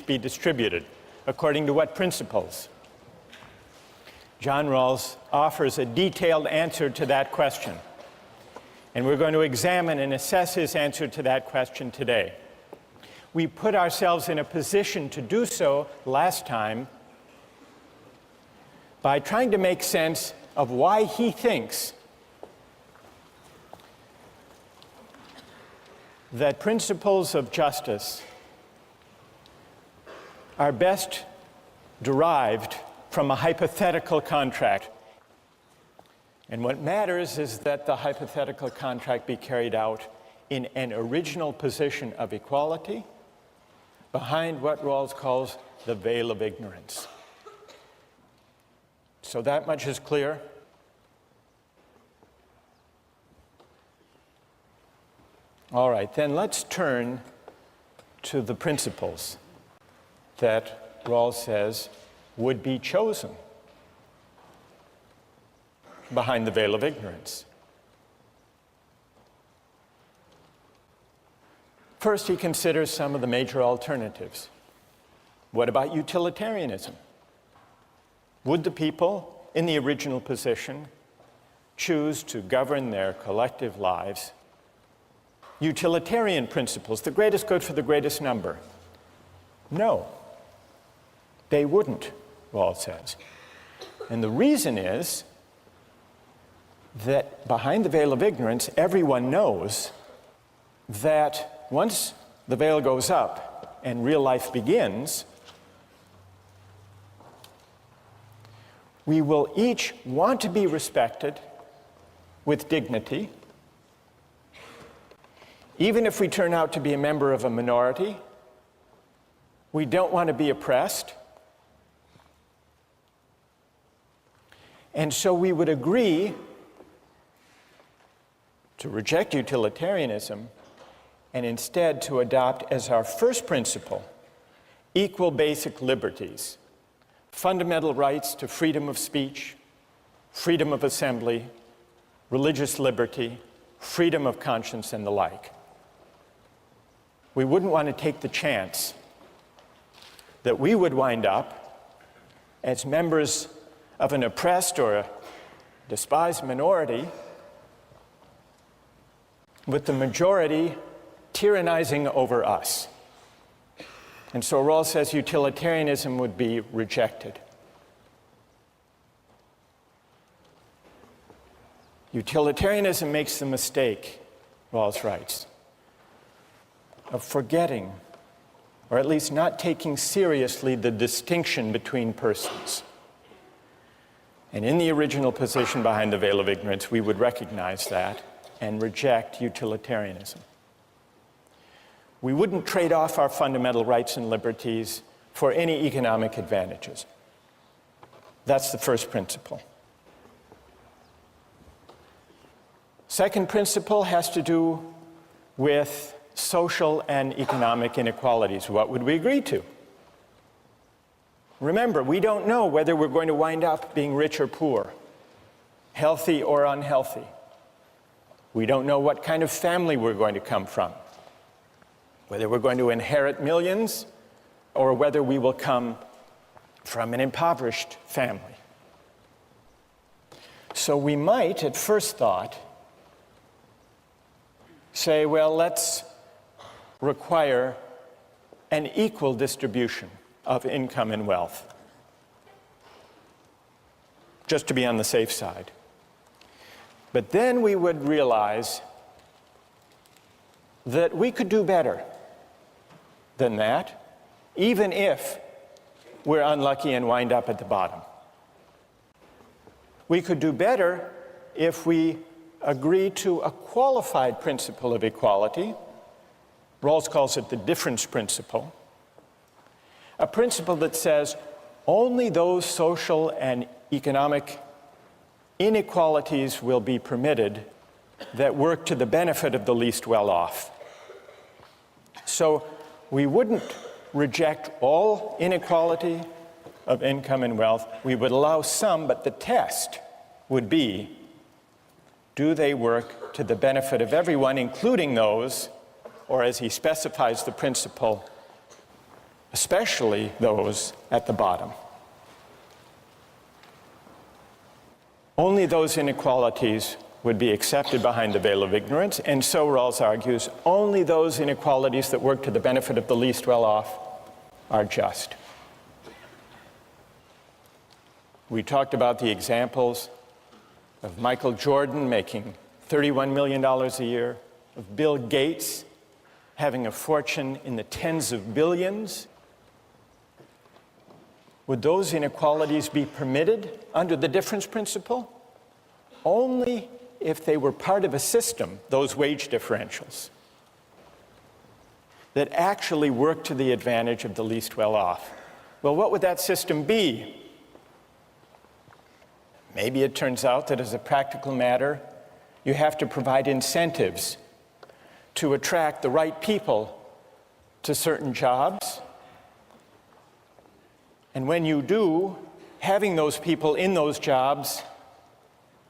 to be distributed? According to what principles? John Rawls offers a detailed answer to that question. And we're going to examine and assess his answer to that question today. We put ourselves in a position to do so last time by trying to make sense of why he thinks that principles of justice are best derived from a hypothetical contract. And what matters is that the hypothetical contract be carried out in an original position of equality behind what Rawls calls the veil of ignorance. So that much is clear. All right, then let's turn to the principles that Rawls says would be chosen behind the veil of ignorance. First, he considers some of the major alternatives. What about utilitarianism? Would the people in the original position choose to govern their collective lives? Utilitarian principles, the greatest good for the greatest number. No, they wouldn't, Rawls says. And the reason is that behind the veil of ignorance, everyone knows that once the veil goes up and real life begins, we will each want to be respected with dignity. Even if we turn out to be a member of a minority, we don't want to be oppressed. And so we would agree to reject utilitarianism and instead to adopt as our first principle equal basic liberties, fundamental rights to freedom of speech, freedom of assembly, religious liberty, freedom of conscience, and the like. We wouldn't want to take the chance that we would wind up as members of an oppressed or a despised minority with the majority tyrannizing over us. And so Rawls says utilitarianism would be rejected. Utilitarianism makes the mistake, Rawls writes, of forgetting, or at least not taking seriously, the distinction between persons. And in the original position behind the veil of ignorance, we would recognize that and reject utilitarianism. We wouldn't trade off our fundamental rights and liberties for any economic advantages. That's the first principle. Second principle has to do with social and economic inequalities. What would we agree to? Remember, we don't know whether we're going to wind up being rich or poor, healthy or unhealthy. We don't know what kind of family we're going to come from, whether we're going to inherit millions or whether we will come from an impoverished family. So we might, at first thought, say, well, let's require an equal distribution of income and wealth, just to be on the safe side. But then we would realize that we could do better than that, even if we're unlucky and wind up at the bottom. We could do better if we agree to a qualified principle of equality. Rawls calls it the difference principle. A principle that says only those social and economic inequalities will be permitted that work to the benefit of the least well-off. So we wouldn't reject all inequality of income and wealth. We would allow some, but the test would be, do they work to the benefit of everyone, including those, or as he specifies the principle, especially those at the bottom. Only those inequalities would be accepted behind the veil of ignorance, and so Rawls argues, only those inequalities that work to the benefit of the least well-off are just. We talked about the examples of Michael Jordan making $31 million a year, of Bill Gates having a fortune in the tens of billions. Would those inequalities be permitted under the difference principle? Only if they were part of a system, those wage differentials, that actually work to the advantage of the least well-off. Well, what would that system be? Maybe it turns out that as a practical matter, you have to provide incentives to attract the right people to certain jobs. And when you do, having those people in those jobs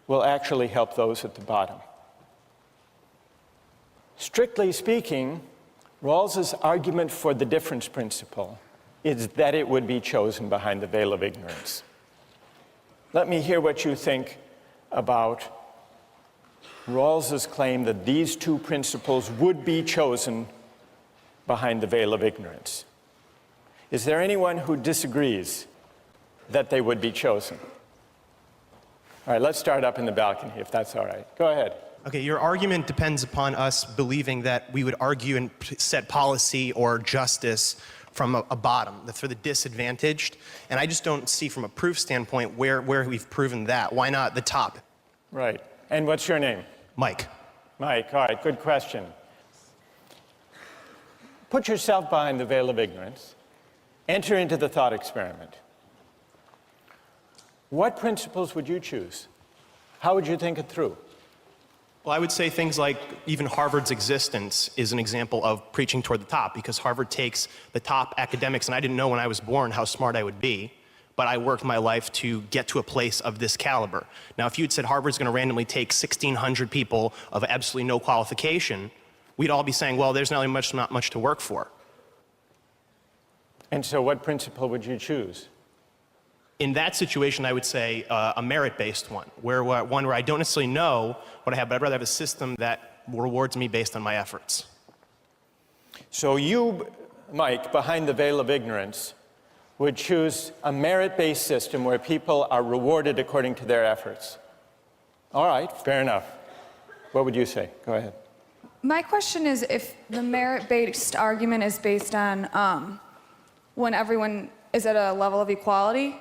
will actually help those at the bottom. Strictly speaking, Rawls's argument for the difference principle is that it would be chosen behind the veil of ignorance. Let me hear what you think about Rawls's claim that these two principles would be chosen behind the veil of ignorance. Is there anyone who disagrees that they would be chosen? All right, let's start up in the balcony, if that's all right. Go ahead. Okay, your argument depends upon us believing that we would argue and set policy or justice from a bottom, for the disadvantaged. And I just don't see from a proof standpoint where we've proven that. Why not the top? Right. And what's your name? Mike. Mike, all right, good question. Put yourself behind the veil of ignorance. Enter into the thought experiment. What principles would you choose? How would you think it through? Well, I would say things like even Harvard's existence is an example of preaching toward the top, because Harvard takes the top academics, and I didn't know when I was born how smart I would be, but I worked my life to get to a place of this caliber. Now, if you'd said Harvard's going to randomly take 1,600 people of absolutely no qualification, we'd all be saying, well, there's not much to work for. And so what principle would you choose? In that situation, I would say a merit-based one, where I don't necessarily know what I have, but I'd rather have a system that rewards me based on my efforts. So you, Mike, behind the veil of ignorance, would choose a merit-based system where people are rewarded according to their efforts. All right, fair enough. What would you say? Go ahead. My question is, if the merit-based argument is based on when everyone is at a level of equality,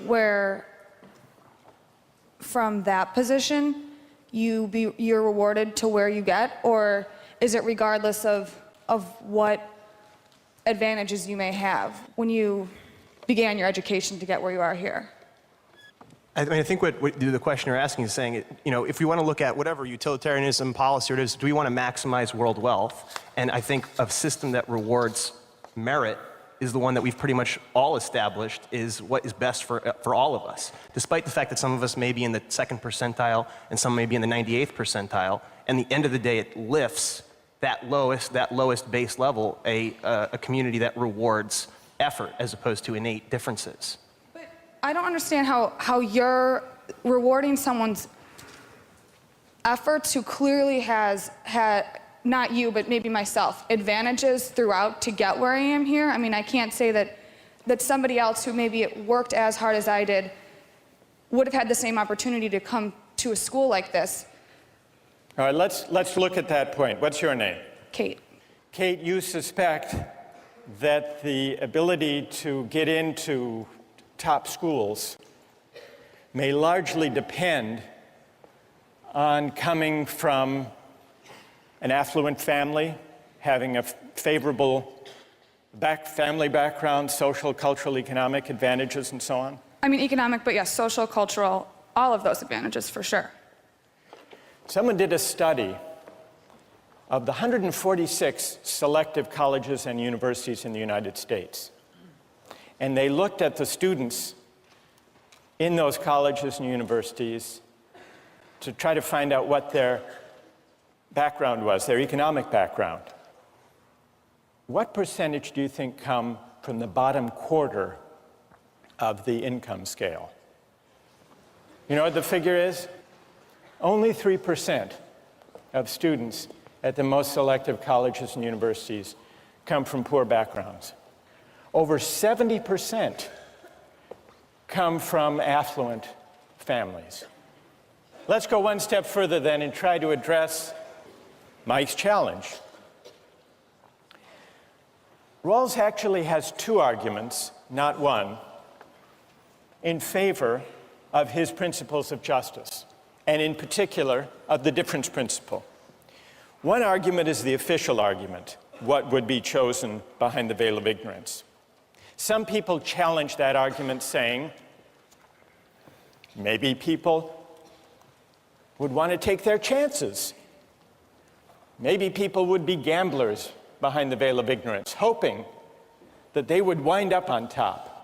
where from that position you're rewarded to where you get, or is it regardless of what advantages you may have when you began your education to get where you are here? I mean, I think what the question you're asking is saying, you know, if we want to look at whatever utilitarianism policy it is, do we want to maximize world wealth? And I think a system that rewards merit is the one that we've pretty much all established is what is best for all of us. Despite the fact that some of us may be in the 2nd percentile and some may be in the 98th percentile, and at the end of the day it lifts that lowest base level a community that rewards effort as opposed to innate differences. But I don't understand how you're rewarding someone's efforts who clearly has had, not you, but maybe myself, advantages throughout to get where I am here. I mean, I can't say that somebody else who maybe worked as hard as I did would have had the same opportunity to come to a school like this. All right, let's look at that point. What's your name? Kate. Kate, you suspect that the ability to get into top schools may largely depend on coming from an affluent family, having a favorable family background, social, cultural, economic advantages, and so on? I mean, economic, but yes, social, cultural, all of those advantages for sure. Someone did a study of the 146 selective colleges and universities in the United States. And they looked at the students in those colleges and universities to try to find out what their background was, their economic background. What percentage do you think come from the bottom quarter of the income scale. You know what the figure is? Only 3% of students at the most selective colleges and universities come from poor backgrounds. Over 70% come from affluent families. Let's go one step further then and try to address Mike's challenge. Rawls actually has two arguments, not one, in favor of his principles of justice, and in particular of the difference principle. One argument is the official argument, what would be chosen behind the veil of ignorance. Some people challenge that argument saying, maybe people would want to take their chances. Maybe people would be gamblers behind the veil of ignorance, hoping that they would wind up on top.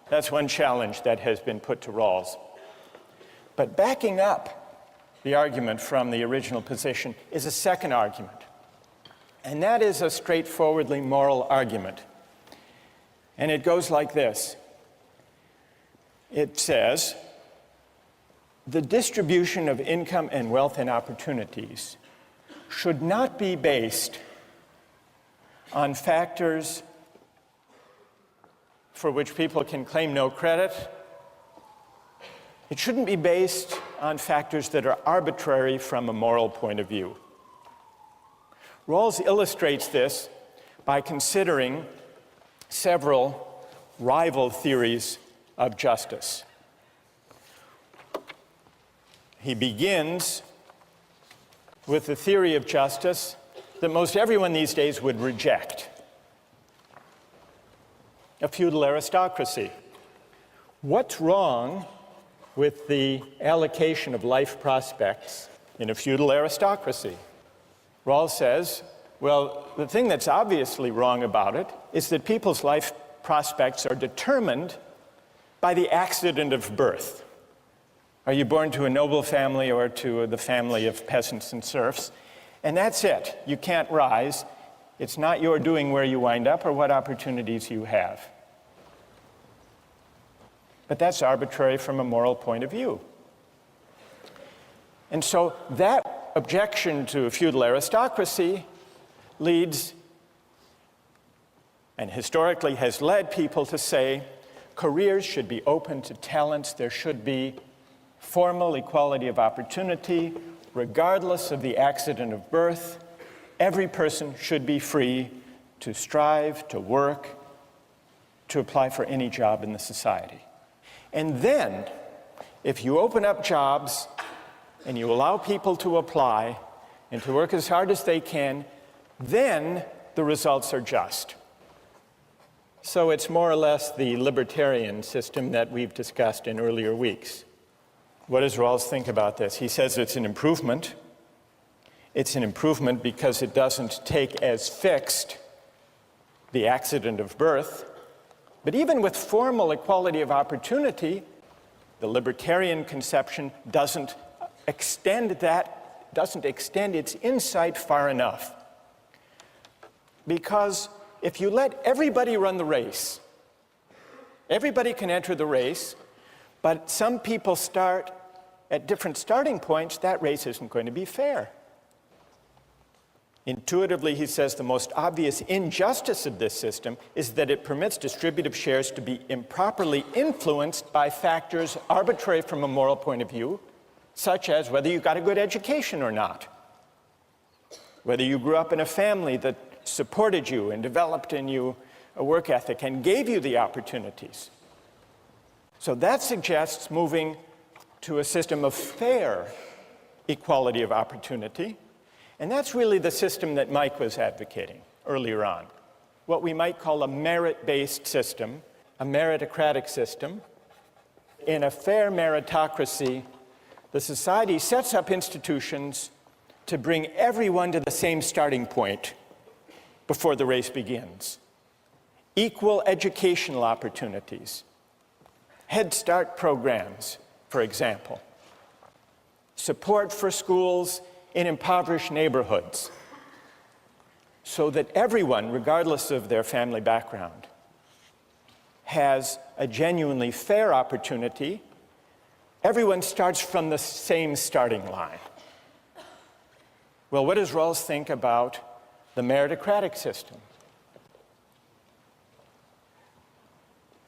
That's one challenge that has been put to Rawls. But backing up the argument from the original position is a second argument. And that is a straightforwardly moral argument. And it goes like this. It says, the distribution of income and wealth and opportunities should not be based on factors for which people can claim no credit. It shouldn't be based on factors that are arbitrary from a moral point of view. Rawls illustrates this by considering several rival theories of justice. He begins with the theory of justice that most everyone these days would reject: a feudal aristocracy. What's wrong with the allocation of life prospects in a feudal aristocracy? Rawls says, well, the thing that's obviously wrong about it is that people's life prospects are determined by the accident of birth. Are you born to a noble family or to the family of peasants and serfs? And that's it. You can't rise. It's not your doing where you wind up or what opportunities you have. But that's arbitrary from a moral point of view. And so that objection to a feudal aristocracy leads, and historically has led people to say, careers should be open to talents. There should be formal equality of opportunity, regardless of the accident of birth. Every person should be free to strive, to work, to apply for any job in the society. And then, if you open up jobs and you allow people to apply and to work as hard as they can, then the results are just. So it's more or less the libertarian system that we've discussed in earlier weeks. What does Rawls think about this? He says it's an improvement. It's an improvement because it doesn't take as fixed the accident of birth. But even with formal equality of opportunity, the libertarian conception doesn't extend its insight far enough. Because if you let everybody run the race, everybody can enter the race, but some people start at different starting points, that race isn't going to be fair. Intuitively, he says, the most obvious injustice of this system is that it permits distributive shares to be improperly influenced by factors arbitrary from a moral point of view, such as whether you got a good education or not, whether you grew up in a family that supported you and developed in you a work ethic and gave you the opportunities. So that suggests moving to a system of fair equality of opportunity. And that's really the system that Mike was advocating earlier on, what we might call a merit-based system, a meritocratic system. In a fair meritocracy, the society sets up institutions to bring everyone to the same starting point before the race begins. Equal educational opportunities, Head Start programs, for example, support for schools in impoverished neighborhoods, so that everyone, regardless of their family background, has a genuinely fair opportunity, everyone starts from the same starting line. Well, what does Rawls think about the meritocratic system?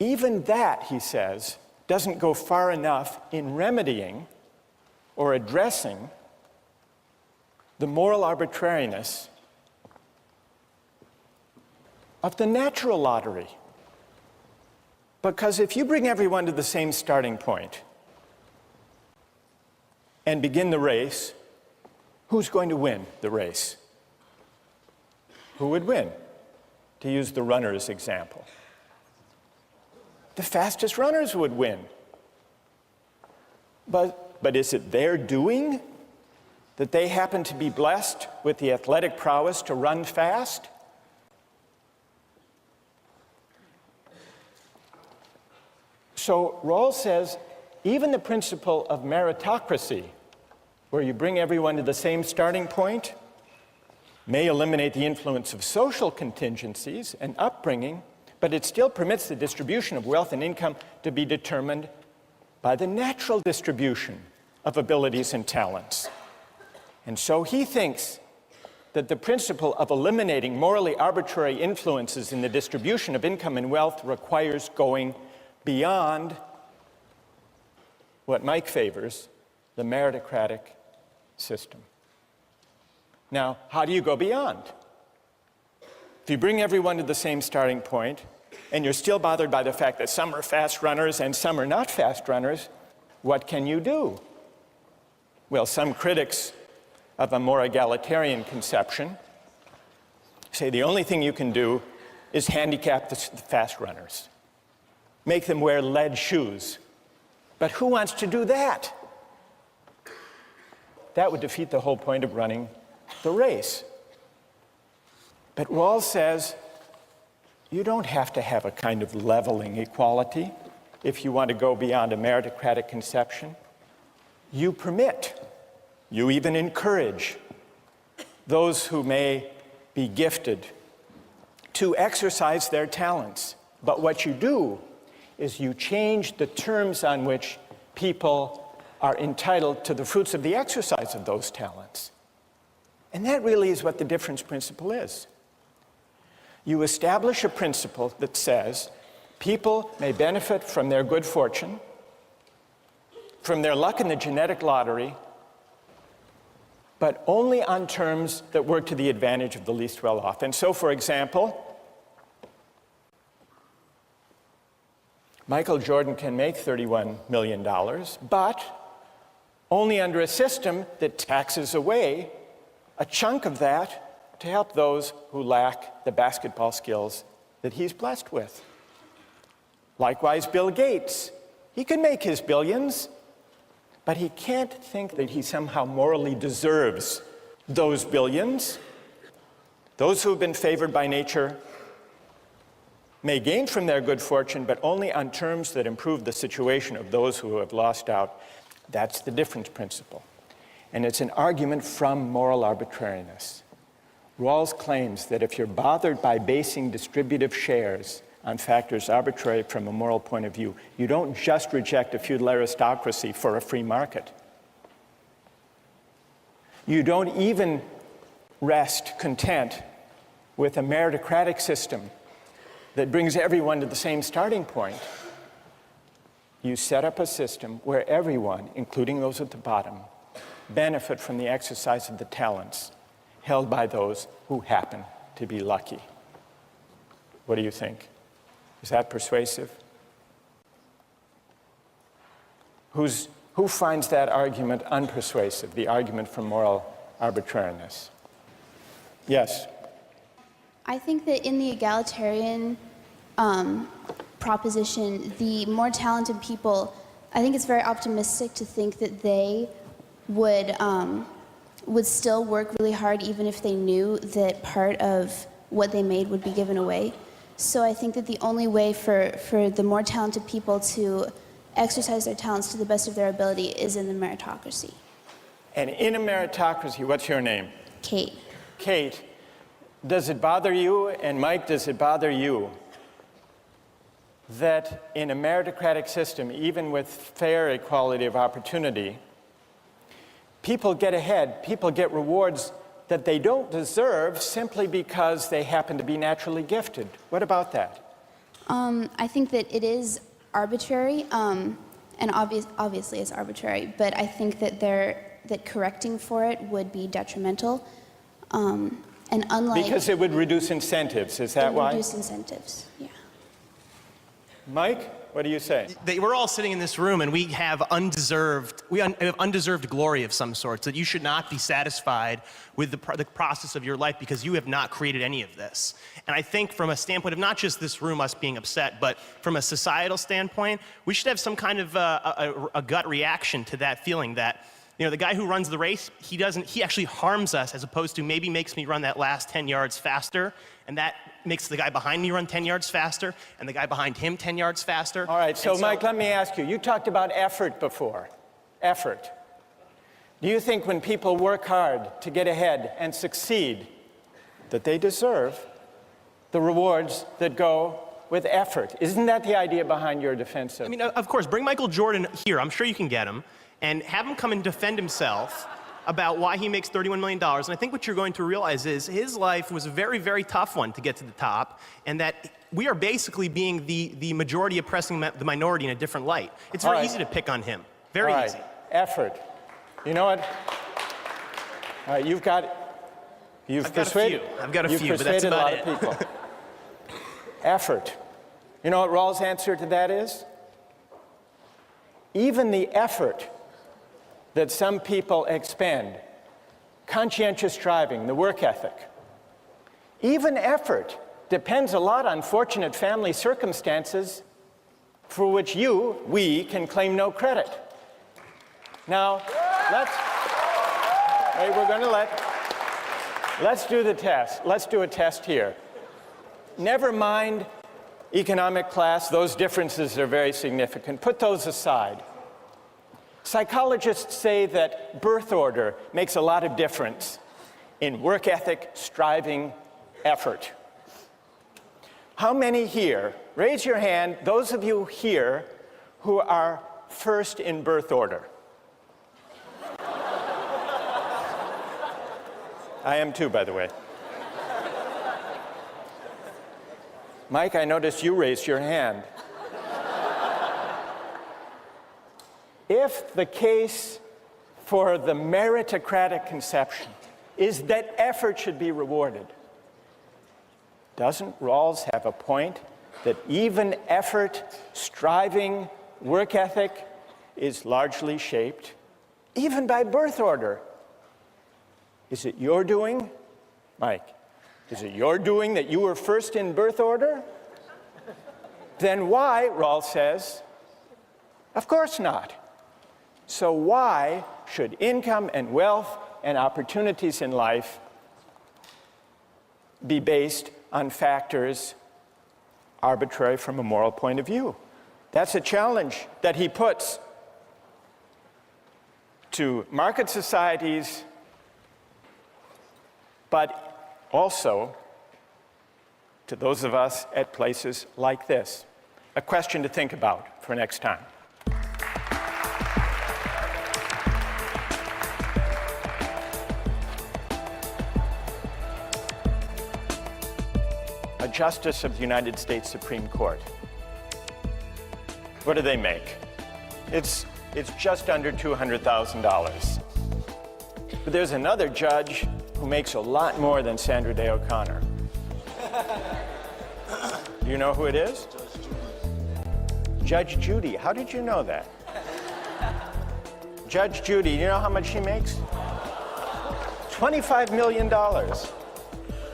Even that, he says, doesn't go far enough in remedying or addressing the moral arbitrariness of the natural lottery. Because if you bring everyone to the same starting point and begin the race, who's going to win the race? Who would win? To use the runners example. The fastest runners would win. But is it their doing that they happen to be blessed with the athletic prowess to run fast? So Rawls says even the principle of meritocracy, where you bring everyone to the same starting point, may eliminate the influence of social contingencies and upbringing, but it still permits the distribution of wealth and income to be determined by the natural distribution of abilities and talents. And so he thinks that the principle of eliminating morally arbitrary influences in the distribution of income and wealth requires going beyond what Mike favors, the meritocratic system. Now, how do you go beyond? If you bring everyone to the same starting point, and you're still bothered by the fact that some are fast runners and some are not fast runners, what can you do? Well, some critics of a more egalitarian conception say the only thing you can do is handicap the fast runners. Make them wear lead shoes. But who wants to do that? That would defeat the whole point of running the race. But Rawls says you don't have to have a kind of leveling equality if you want to go beyond a meritocratic conception. You permit, you even encourage those who may be gifted to exercise their talents. But what you do is you change the terms on which people are entitled to the fruits of the exercise of those talents. And that really is what the difference principle is. You establish a principle that says people may benefit from their good fortune, from their luck in the genetic lottery, but only on terms that work to the advantage of the least well-off. And so, for example, Michael Jordan can make $31 million, but only under a system that taxes away a chunk of that to help those who lack the basketball skills that he's blessed with. Likewise, Bill Gates, he can make his billions, but he can't think that he somehow morally deserves those billions. Those who have been favored by nature may gain from their good fortune, but only on terms that improve the situation of those who have lost out. That's the difference principle. And it's an argument from moral arbitrariness. Rawls claims that if you're bothered by basing distributive shares on factors arbitrary from a moral point of view, you don't just reject a feudal aristocracy for a free market. You don't even rest content with a meritocratic system that brings everyone to the same starting point. You set up a system where everyone, including those at the bottom, benefit from the exercise of the talents held by those who happen to be lucky. What do you think? Is that persuasive? Who finds that argument unpersuasive, the argument from moral arbitrariness? Yes? I think that in the egalitarian proposition, the more talented people, I think it's very optimistic to think that they would still work really hard even if they knew that part of what they made would be given away. So I think that the only way for the more talented people to exercise their talents to the best of their ability is in the meritocracy. And in a meritocracy, what's your name? Kate. Kate, does it bother you, and Mike, does it bother you that in a meritocratic system, even with fair equality of opportunity, people get ahead, people get rewards that they don't deserve simply because they happen to be naturally gifted. What about that? I think that it is arbitrary, and obviously it's arbitrary, but I think that that correcting for it would be detrimental. And unlike... Because it would reduce incentives, is that why? It would reduce incentives, yeah. Mike, what do you say? We're all sitting in this room and we have undeserved glory of some sort, that you should not be satisfied with the process of your life because you have not created any of this. And I think from a standpoint of not just this room, us being upset, but from a societal standpoint, we should have some kind of a gut reaction to that feeling that, you know, the guy who runs the race, he actually harms us as opposed to maybe makes me run that last 10 yards faster, and that makes the guy behind me run 10 yards faster, and the guy behind him 10 yards faster. All right, so Mike, let me ask you, you talked about effort before. Effort. Do you think when people work hard to get ahead and succeed, that they deserve the rewards that go with effort? Isn't that the idea behind your defense of? I mean, of course, bring Michael Jordan here, I'm sure you can get him, and have him come and defend himself about why he makes $31 million. And I think what you're going to realize is his life was a very, very tough one to get to the top, and that we are basically being the majority oppressing the minority in a different light. It's very easy to pick on him. Very easy. Effort. You know what? All right, you've persuaded but that's about a lot of people. Effort. You know what Rawls' answer to that is? Even the effort that some people expend, conscientious striving, the work ethic, even effort depends a lot on fortunate family circumstances for which we can claim no credit. Now, let's do the test. Let's do a test here. Never mind economic class, those differences are very significant. Put those aside. Psychologists say that birth order makes a lot of difference in work ethic, striving, effort. How many here, raise your hand, those of you here who are first in birth order? I am too, by the way. Mike, I noticed you raised your hand. If the case for the meritocratic conception is that effort should be rewarded, doesn't Rawls have a point that even effort, striving, work ethic is largely shaped even by birth order? Is it your doing, Mike? Is it your doing that you were first in birth order? Then why, Rawls says, of course not. So why should income and wealth and opportunities in life be based on factors arbitrary from a moral point of view? That's a challenge that he puts to market societies, but also to those of us at places like this. A question to think about for next time. A justice of the United States Supreme Court. What do they make? It's just under $200,000. But there's another judge who makes a lot more than Sandra Day O'Connor. Do you know who it is? Judge Judy. How did you know that? Judge Judy, you know how much she makes? $25 million.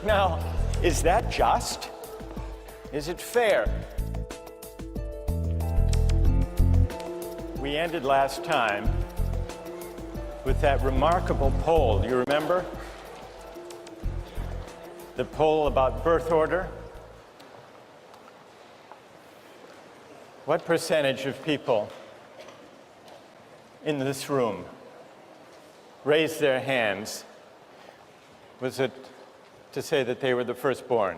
Now, is that just? Is it fair? We ended last time with that remarkable poll. Do you remember? The poll about birth order. What percentage of people in this room raised their hands? Was it to say that they were the firstborn?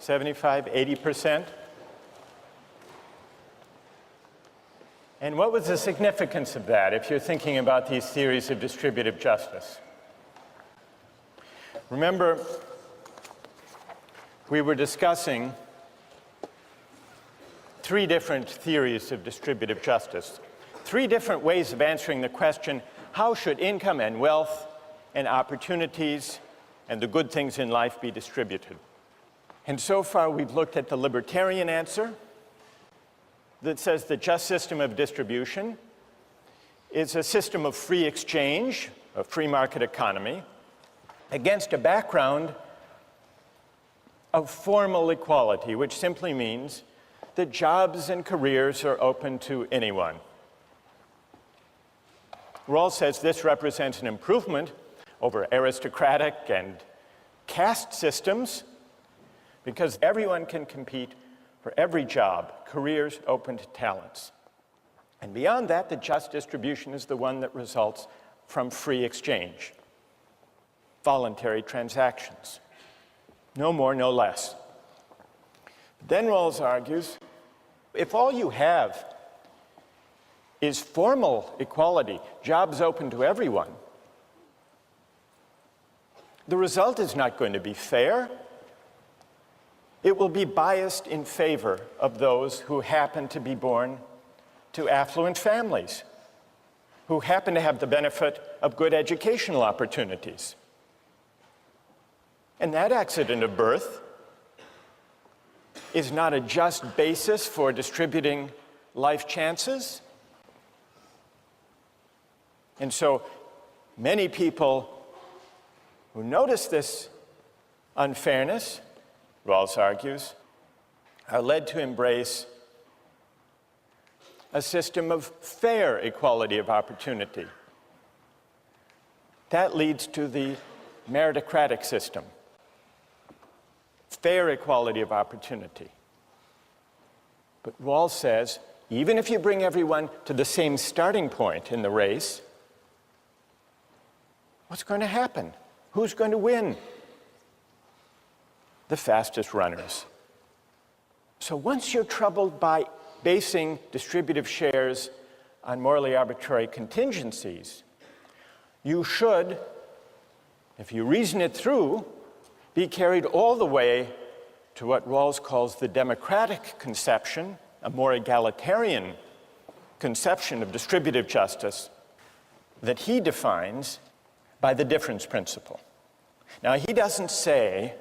75, 80%? And what was the significance of that if you're thinking about these theories of distributive justice? Remember, we were discussing 3 different theories of distributive justice, 3 different ways of answering the question, how should income and wealth and opportunities and the good things in life be distributed? And so far, we've looked at the libertarian answer that says the just system of distribution is a system of free exchange, a free market economy, against a background of formal equality, which simply means that jobs and careers are open to anyone. Rawls says this represents an improvement over aristocratic and caste systems because everyone can compete for every job, careers open to talents. And beyond that, the just distribution is the one that results from free exchange, voluntary transactions. No more, no less. Then Rawls argues, if all you have is formal equality, jobs open to everyone, the result is not going to be fair. It will be biased in favor of those who happen to be born to affluent families, who happen to have the benefit of good educational opportunities. And that accident of birth is not a just basis for distributing life chances. And so many people who notice this unfairness, Rawls argues, are led to embrace a system of fair equality of opportunity. That leads to the meritocratic system. Fair equality of opportunity. But Rawls says, even if you bring everyone to the same starting point in the race, what's going to happen? Who's going to win? The fastest runners. So once you're troubled by basing distributive shares on morally arbitrary contingencies, you should, if you reason it through, be carried all the way to what Rawls calls the democratic conception, a more egalitarian conception of distributive justice that he defines by the difference principle. Now, he doesn't say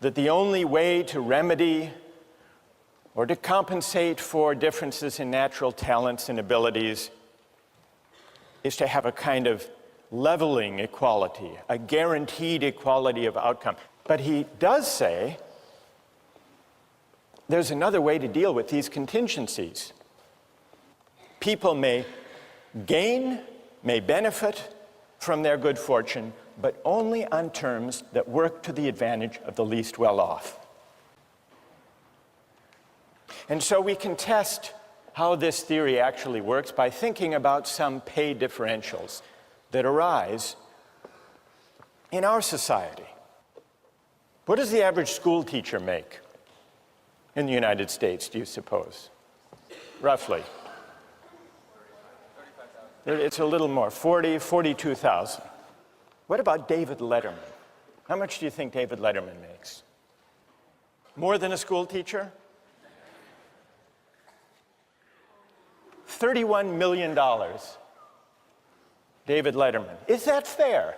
that the only way to remedy or to compensate for differences in natural talents and abilities is to have a kind of leveling equality, a guaranteed equality of outcome. But he does say there's another way to deal with these contingencies. People may gain, may benefit from their good fortune, but only on terms that work to the advantage of the least well-off. And so we can test how this theory actually works by thinking about some pay differentials that arise in our society. What does the average school teacher make in the United States, do you suppose? Roughly. It's a little more, 42,000. What about David Letterman? How much do you think David Letterman makes? More than a school teacher? $31 million. David Letterman. Is that fair?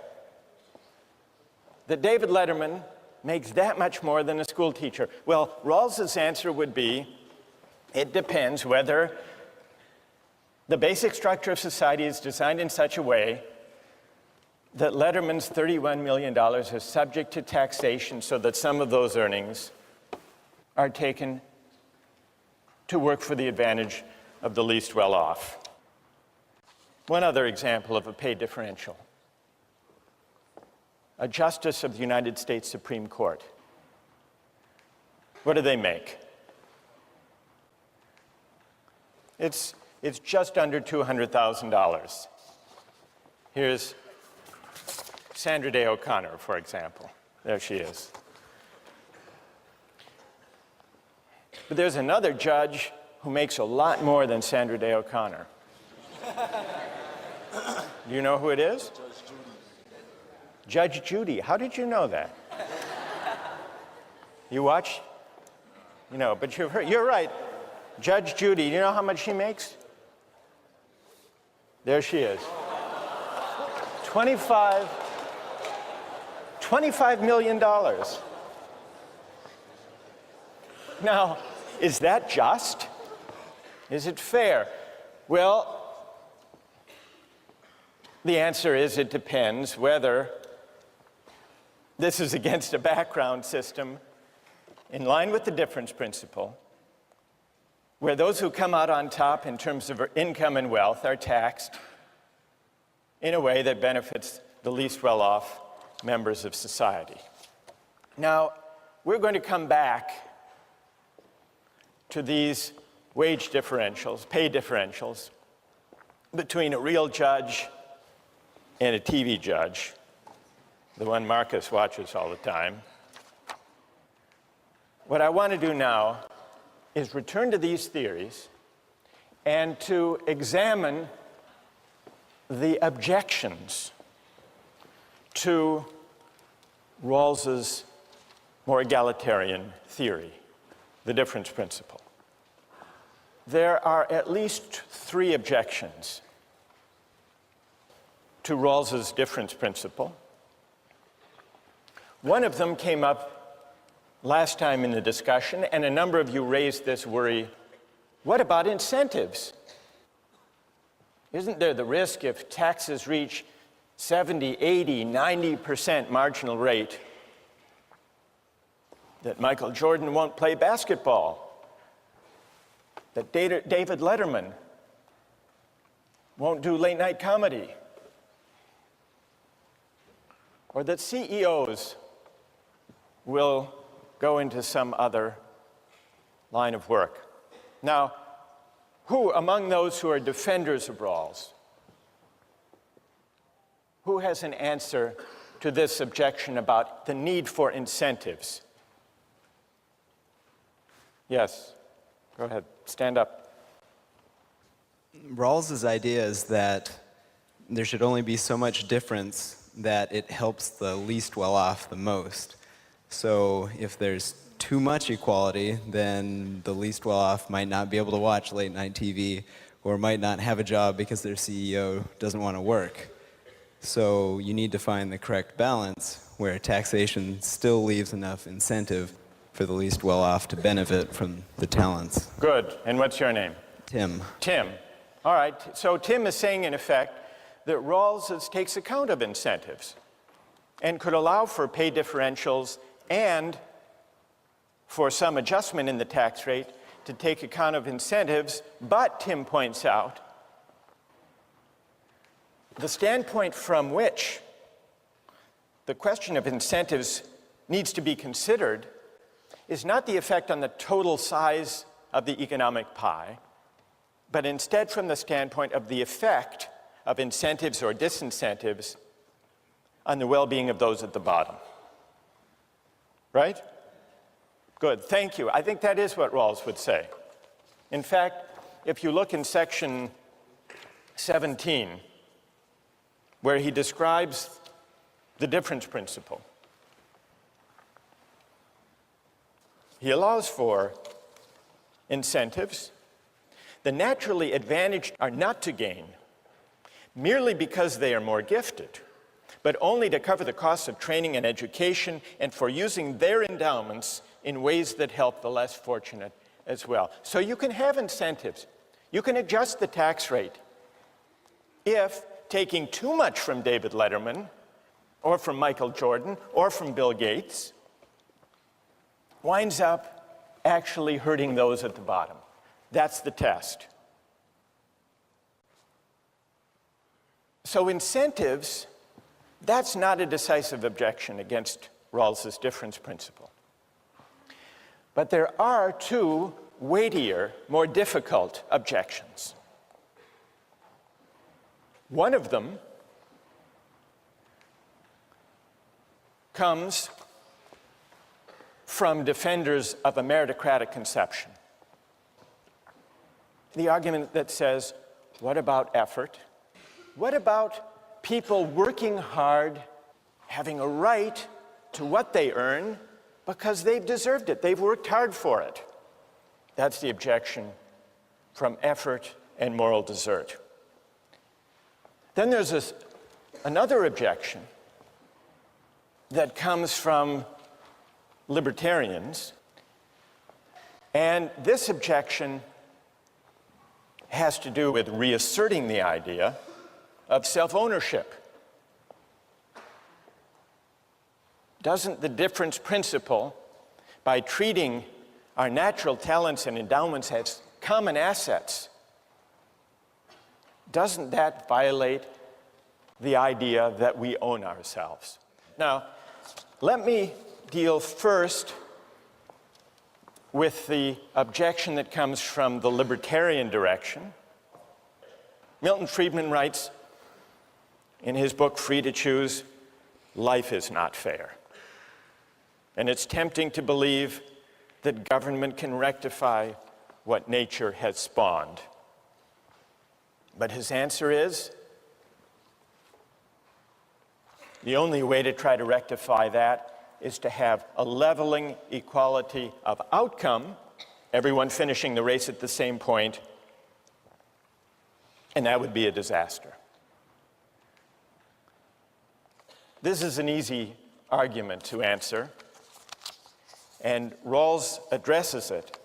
That David Letterman makes that much more than a school teacher? Well, Rawls's answer would be, it depends whether the basic structure of society is designed in such a way that Letterman's $31 million is subject to taxation so that some of those earnings are taken to work for the advantage of the least well-off. One other example of a pay differential. A justice of the United States Supreme Court. What do they make? It's just under $200,000. Here's Sandra Day O'Connor, for example. There she is. But there's another judge who makes a lot more than Sandra Day O'Connor. Do you know who it is? Judge Judy. How did you know that? You watch? You know, but you've heard, you're right. Judge Judy, you know how much she makes? There she is. $25 million. Now, is that just? Is it fair? Well, the answer is it depends whether this is against a background system in line with the difference principle, where those who come out on top in terms of income and wealth are taxed in a way that benefits the least well-off members of society. Now, we're going to come back to these wage differentials, pay differentials, between a real judge and a TV judge, the one Marcus watches all the time. What I want to do now is return to these theories and to examine the objections to Rawls's more egalitarian theory, the difference principle. There are at least 3 objections to Rawls's difference principle. One of them came up last time in the discussion, and a number of you raised this worry. What about incentives? Isn't there the risk if taxes reach 70, 80, 90% marginal rate that Michael Jordan won't play basketball, that David Letterman won't do late night comedy, or that CEOs will go into some other line of work? Now, who among those who are defenders of Rawls, who has an answer to this objection about the need for incentives? Yes, go ahead, stand up. Rawls's idea is that there should only be so much difference that it helps the least well-off the most. So if there's too much equality, then the least well-off might not be able to watch late-night TV or might not have a job because their CEO doesn't want to work. So you need to find the correct balance where taxation still leaves enough incentive for the least well-off to benefit from the talents. Good. And what's your name? Tim. Tim. All right. So Tim is saying, in effect, that Rawls takes account of incentives and could allow for pay differentials and for some adjustment in the tax rate to take account of incentives. But, Tim points out, the standpoint from which the question of incentives needs to be considered is not the effect on the total size of the economic pie, but instead from the standpoint of the effect of incentives or disincentives on the well-being of those at the bottom. Right? Good, thank you. I think that is what Rawls would say. In fact, if you look in section 17, where he describes the difference principle, he allows for incentives. The naturally advantaged are not to gain merely because they are more gifted, but only to cover the costs of training and education and for using their endowments in ways that help the less fortunate as well. So you can have incentives. You can adjust the tax rate if taking too much from David Letterman or from Michael Jordan or from Bill Gates winds up actually hurting those at the bottom. That's the test. So incentives, that's not a decisive objection against Rawls's difference principle. But there are 2 weightier, more difficult objections. One of them comes from defenders of a meritocratic conception. The argument that says, what about effort? What about people working hard, having a right to what they earn because they've deserved it, they've worked hard for it? That's the objection from effort and moral desert. Then there's another objection that comes from libertarians, and this objection has to do with reasserting the idea of self-ownership. Doesn't the difference principle, by treating our natural talents and endowments as common assets, doesn't that violate the idea that we own ourselves? Now, let me deal first with the objection that comes from the libertarian direction. Milton Friedman writes in his book, Free to Choose, life is not fair. And it's tempting to believe that government can rectify what nature has spawned. But his answer is, the only way to try to rectify that is to have a leveling equality of outcome, everyone finishing the race at the same point, and that would be a disaster. This is an easy argument to answer, and Rawls addresses it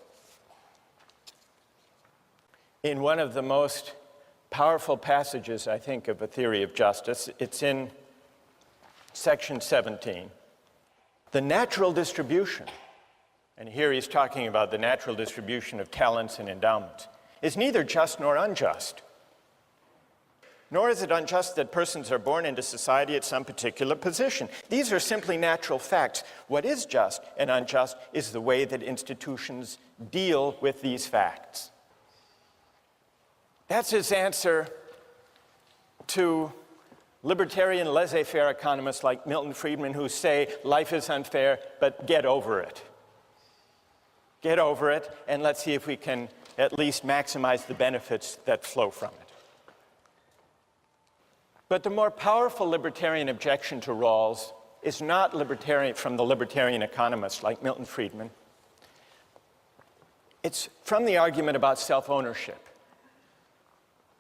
in one of the most powerful passages, I think, of A Theory of Justice. It's in section 17. The natural distribution, and here he's talking about the natural distribution of talents and endowments, is neither just nor unjust. Nor is it unjust that persons are born into society at some particular position. These are simply natural facts. What is just and unjust is the way that institutions deal with these facts. That's his answer to libertarian laissez-faire economists like Milton Friedman, who say life is unfair, but get over it. Get over it, and let's see if we can at least maximize the benefits that flow from it. But the more powerful libertarian objection to Rawls is not from the libertarian economists like Milton Friedman. It's from the argument about self-ownership,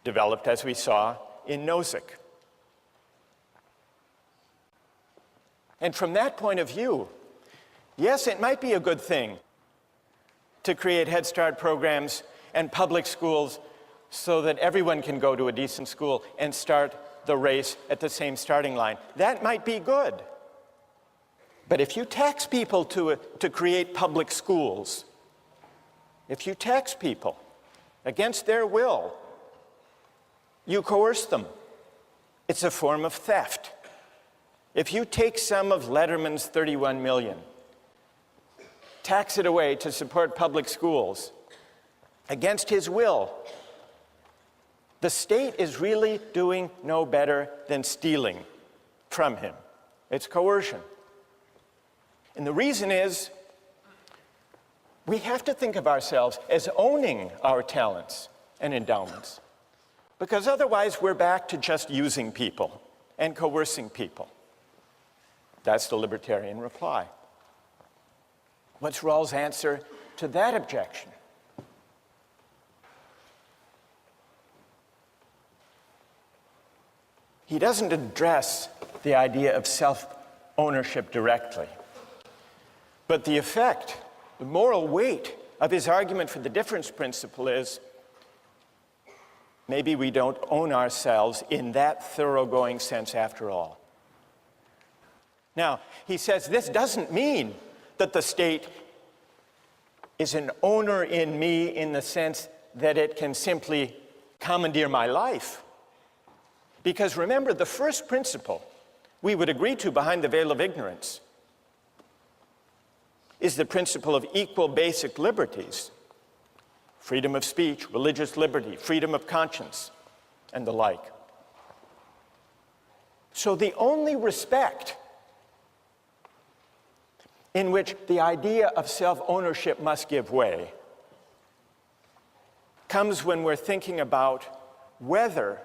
developed, as we saw, in Nozick. And from that point of view, yes, it might be a good thing to create Head Start programs and public schools so that everyone can go to a decent school and start the race at the same starting line. That might be good. But if you tax people to create public schools, if you tax people against their will, you coerce them. It's a form of theft. If you take some of Letterman's 31 million, tax it away to support public schools against his will, the state is really doing no better than stealing from him. It's coercion. And the reason is, we have to think of ourselves as owning our talents and endowments, because otherwise we're back to just using people and coercing people. That's the libertarian reply. What's Rawls' answer to that objection? He doesn't address the idea of self-ownership directly, but the effect, the moral weight of his argument for the difference principle is, maybe we don't own ourselves in that thoroughgoing sense after all. Now, he says this doesn't mean that the state is an owner in me in the sense that it can simply commandeer my life. Because remember, the first principle we would agree to behind the veil of ignorance is the principle of equal basic liberties: freedom of speech, religious liberty, freedom of conscience, and the like. So the only respect in which the idea of self-ownership must give way comes when we're thinking about whether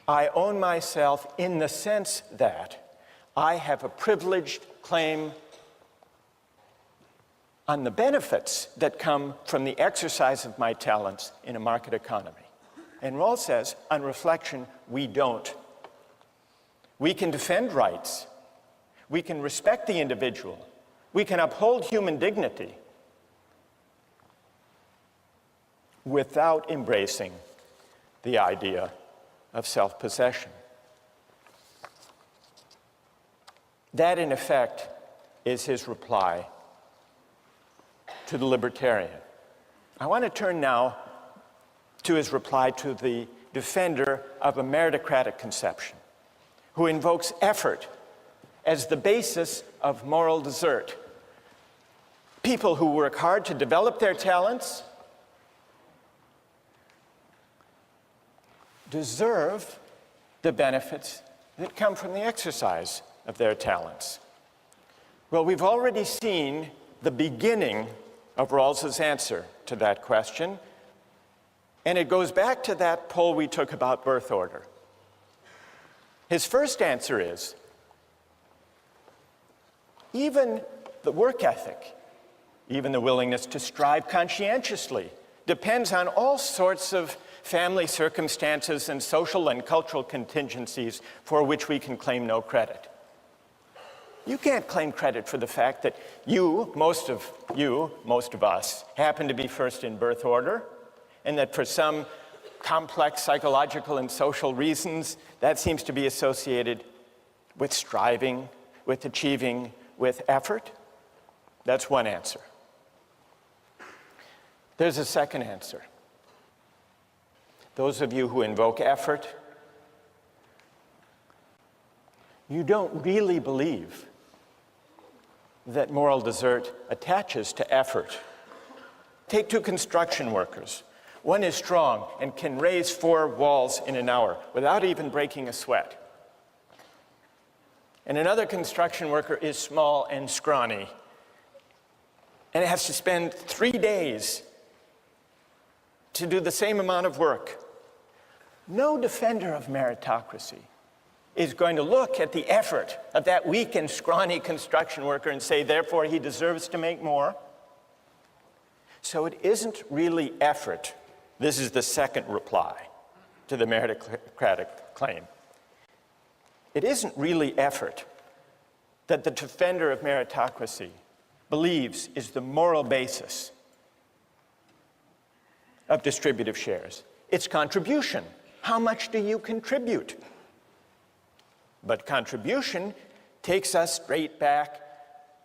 I own myself in the sense that I have a privileged claim on the benefits that come from the exercise of my talents in a market economy. And Rawls says, on reflection, we don't. We can defend rights. We can respect the individual. We can uphold human dignity without embracing the idea of self-possession. That, in effect, is his reply to the libertarian. I want to turn now to his reply to the defender of a meritocratic conception, who invokes effort as the basis of moral desert. People who work hard to develop their talents deserve the benefits that come from the exercise of their talents. Well, we've already seen the beginning of Rawls's answer to that question, and it goes back to that poll we took about birth order. His first answer is, even the work ethic, even the willingness to strive conscientiously, depends on all sorts of family circumstances and social and cultural contingencies for which we can claim no credit. You can't claim credit for the fact that most of us, happen to be first in birth order, and that for some complex psychological and social reasons, that seems to be associated with striving, with achieving, with effort. That's one answer. There's a second answer. Those of you who invoke effort, you don't really believe that moral desert attaches to effort. Take two construction workers. One is strong and can raise 4 walls in an hour without even breaking a sweat. And another construction worker is small and scrawny and has to spend 3 days to do the same amount of work. No defender of meritocracy is going to look at the effort of that weak and scrawny construction worker and say, therefore, he deserves to make more. So it isn't really effort. This is the second reply to the meritocratic claim. It isn't really effort that the defender of meritocracy believes is the moral basis of distributive shares. It's contribution. How much do you contribute? But contribution takes us straight back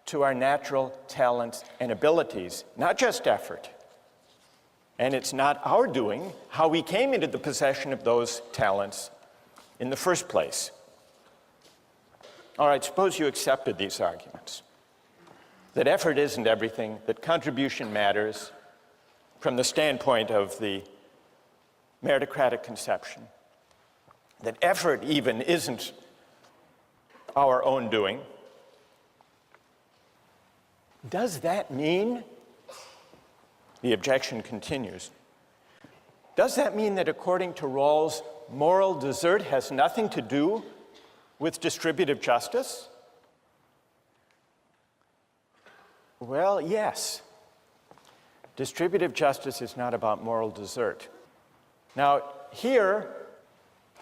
to our natural talents and abilities, not just effort. And it's not our doing how we came into the possession of those talents in the first place. All right, suppose you accepted these arguments, that effort isn't everything, that contribution matters from the standpoint of the meritocratic conception, that effort even isn't our own doing. Does that mean, the objection continues, does that mean that according to Rawls, moral desert has nothing to do with distributive justice? Well, yes. Distributive justice is not about moral desert. Now, here,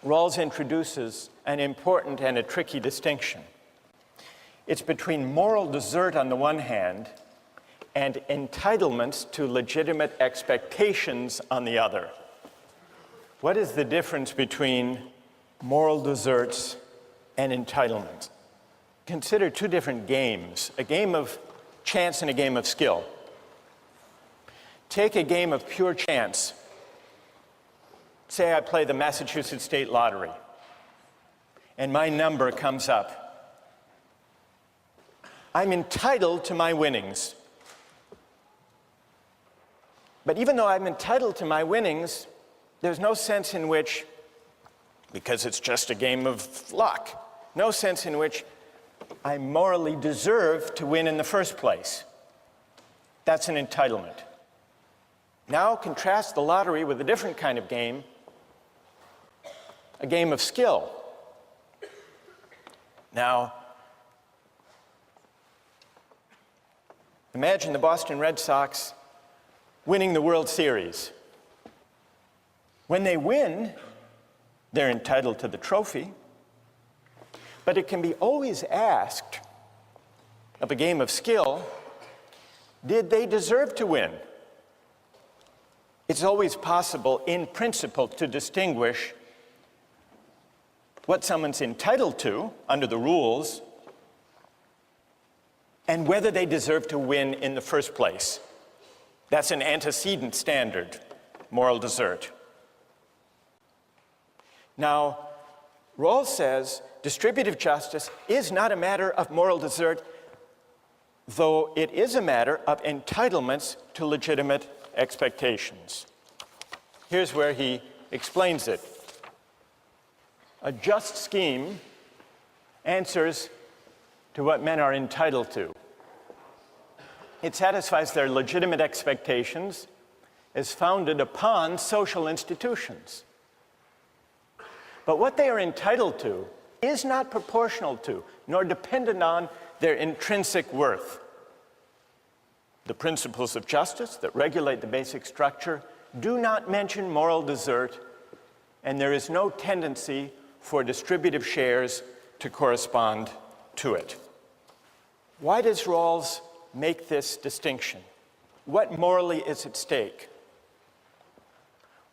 Rawls introduces an important and a tricky distinction. It's between moral desert on the one hand and entitlements to legitimate expectations on the other. What is the difference between moral deserts and entitlements? Consider two different games, a game of chance and a game of skill. Take a game of pure chance. Say I play the Massachusetts State Lottery, and my number comes up. I'm entitled to my winnings. But even though I'm entitled to my winnings, there's no sense in which, because it's just a game of luck, no sense in which I morally deserve to win in the first place. That's an entitlement. Now contrast the lottery with a different kind of game, a game of skill. Now, imagine the Boston Red Sox winning the World Series. When they win, they're entitled to the trophy, but it can be always asked of a game of skill, did they deserve to win? It's always possible, in principle, to distinguish what someone's entitled to under the rules and whether they deserve to win in the first place. That's an antecedent standard, moral desert. Now, Rawls says distributive justice is not a matter of moral desert, though it is a matter of entitlements to legitimate expectations. Here's where he explains it. A just scheme answers to what men are entitled to. It satisfies their legitimate expectations as founded upon social institutions. But what they are entitled to is not proportional to, nor dependent on, their intrinsic worth. The principles of justice that regulate the basic structure do not mention moral desert, and there is no tendency for distributive shares to correspond to it. Why does Rawls make this distinction? What morally is at stake?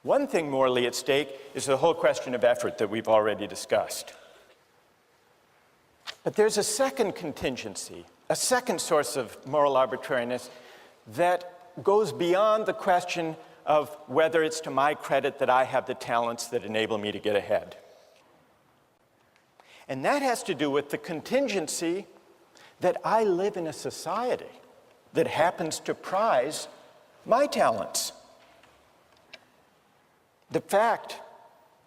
One thing morally at stake is the whole question of effort that we've already discussed. But there's a second contingency, a second source of moral arbitrariness that goes beyond the question of whether it's to my credit that I have the talents that enable me to get ahead. And that has to do with the contingency that I live in a society that happens to prize my talents. The fact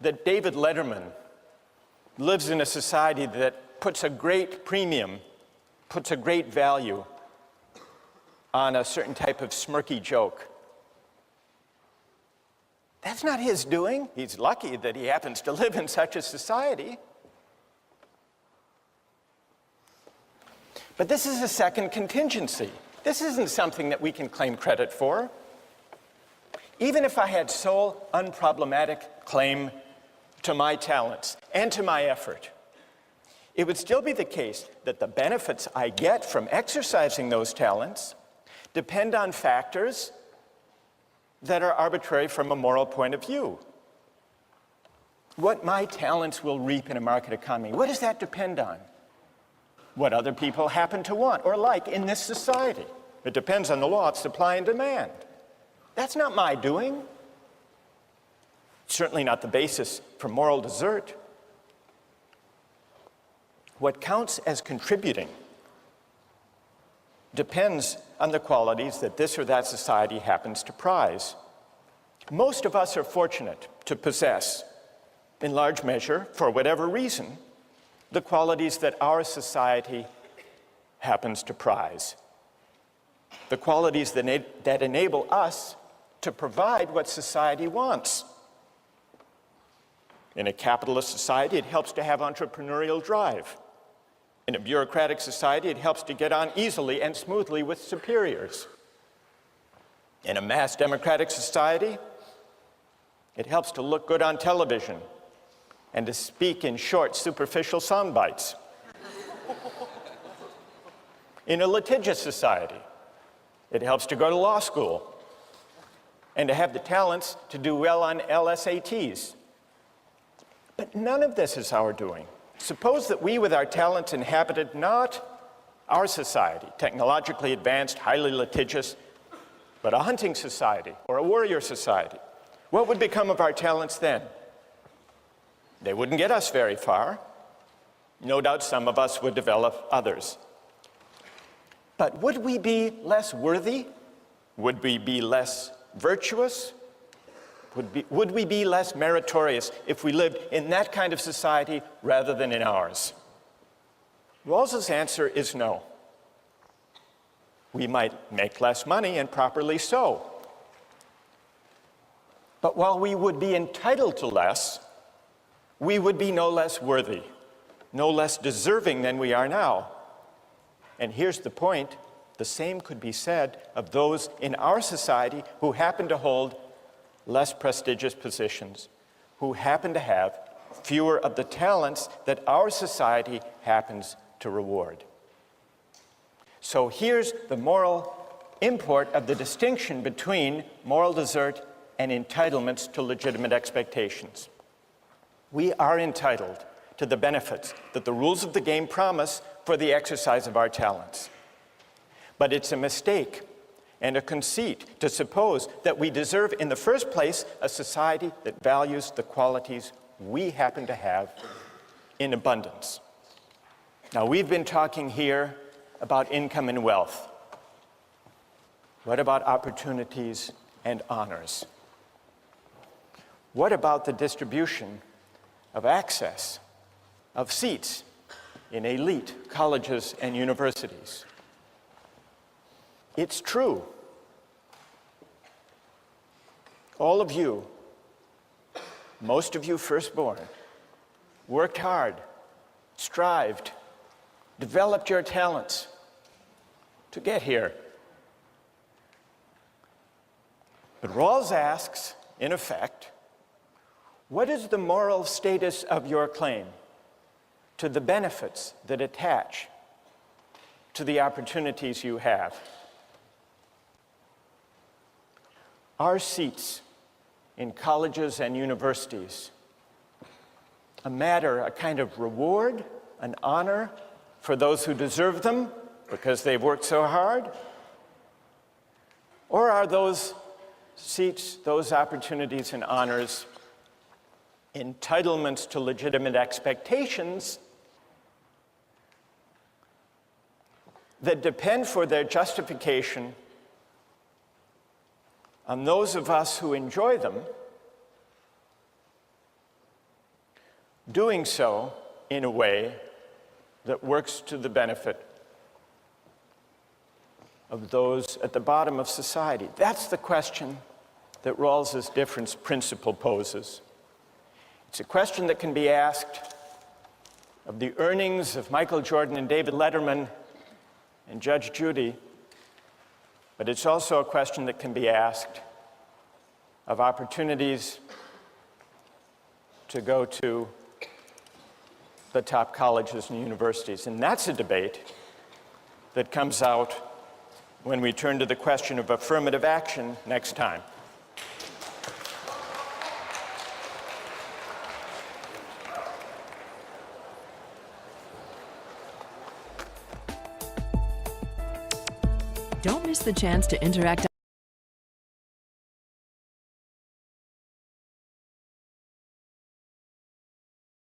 that David Letterman lives in a society that puts a great premium, puts a great value on a certain type of smirky joke, that's not his doing. He's lucky that he happens to live in such a society. But this is a second contingency. This isn't something that we can claim credit for. Even if I had sole, unproblematic claim to my talents and to my effort, it would still be the case that the benefits I get from exercising those talents depend on factors that are arbitrary from a moral point of view. What my talents will reap in a market economy, what does that depend on? What other people happen to want or like in this society. It depends on the law of supply and demand. That's not my doing. Certainly not the basis for moral desert. What counts as contributing depends on the qualities that this or that society happens to prize. Most of us are fortunate to possess, in large measure, for whatever reason, the qualities that our society happens to prize. The qualities that enable us to provide what society wants. In a capitalist society, it helps to have entrepreneurial drive. In a bureaucratic society, it helps to get on easily and smoothly with superiors. In a mass democratic society, it helps to look good on television and to speak in short, superficial sound bites. In a litigious society, it helps to go to law school and to have the talents to do well on LSATs. But none of this is our doing. Suppose that we, with our talents, inhabited not our society, technologically advanced, highly litigious, but a hunting society or a warrior society. What would become of our talents then? They wouldn't get us very far. No doubt some of us would develop others. But would we be less worthy? Would we be less virtuous? Would we be less meritorious if we lived in that kind of society rather than in ours? Rawls's answer is no. We might make less money, and properly so. But while we would be entitled to less, we would be no less worthy, no less deserving than we are now. And here's the point: the same could be said of those in our society who happen to hold less prestigious positions, who happen to have fewer of the talents that our society happens to reward. So here's the moral import of the distinction between moral desert and entitlements to legitimate expectations. We are entitled to the benefits that the rules of the game promise for the exercise of our talents. But it's a mistake and a conceit to suppose that we deserve in the first place a society that values the qualities we happen to have in abundance. Now, we've been talking here about income and wealth. What about opportunities and honors? What about the distribution of access, of seats in elite colleges and universities? It's true. All of you, most of you firstborn, worked hard, strived, developed your talents to get here. But Rawls asks, in effect, what is the moral status of your claim to the benefits that attach to the opportunities you have? Are seats in colleges and universities a matter, a kind of reward, an honor for those who deserve them because they've worked so hard? Or are those seats, those opportunities and honors, entitlements to legitimate expectations that depend for their justification on those of us who enjoy them, doing so in a way that works to the benefit of those at the bottom of society? That's the question that Rawls's difference principle poses. It's a question that can be asked of the earnings of Michael Jordan and David Letterman and Judge Judy, but it's also a question that can be asked of opportunities to go to the top colleges and universities. And that's a debate that comes out when we turn to the question of affirmative action next time. Don't miss the chance to interact